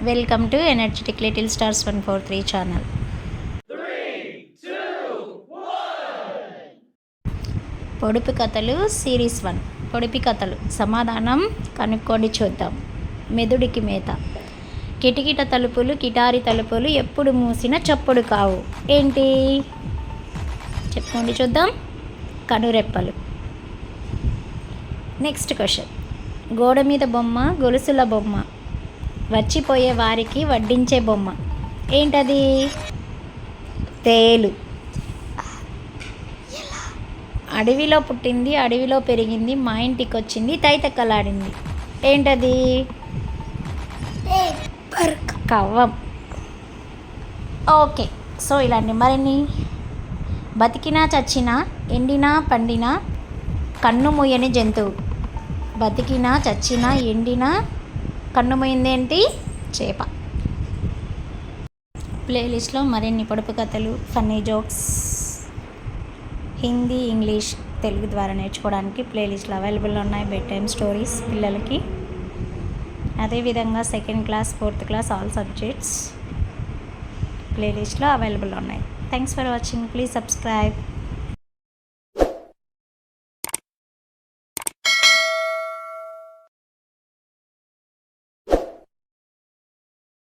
Welcome to energetic little stars 143 channel. పొడుపు కథలు series 1. పొడిపి కథలు. సమాధానం కనుక్కోండి చూద్దాం. మెదుడికి మేత. కిటికిట తలుపులు కిటారి తలుపులు ఎప్పుడు మూసిన చప్పుడు కావు. ఏంటి చెప్పుకోండి చూద్దాం. కనురెప్పలు. Next question. గోడ మీద బొమ్మ గొలుసుల బొమ్మ, వచ్చిపోయే వారికి వడ్డించే బొమ్మ. ఏంటది? తేలు. అడవిలో పుట్టింది అడవిలో పెరిగింది, మా ఇంటికి వచ్చింది తైతక్కలాడింది. ఏంటది? కవ్వం. ఓకే, సో ఇలాంటి మరిన్ని బతికినా చచ్చినా ఎండినా పండినా కన్ను మూయని జంతువు. బతికినా చచ్చినా ఎండినా కన్ను మూయిందేంటి? చేప. ప్లేలిస్ట్లో మరిన్ని పొడుపు కథలు, funny jokes, Hindi, English, Telugu ద్వారా నేర్చుకోవడానికి ప్లేలిస్ట్లో అవైలబుల్ ఉన్నాయి. బెడ్ టైమ్ స్టోరీస్ పిల్లలకి, అదేవిధంగా 2nd class 4th class all subjects ప్లేలిస్ట్లో అవైలబుల్ ఉన్నాయి. Thanks for watching. Please subscribe.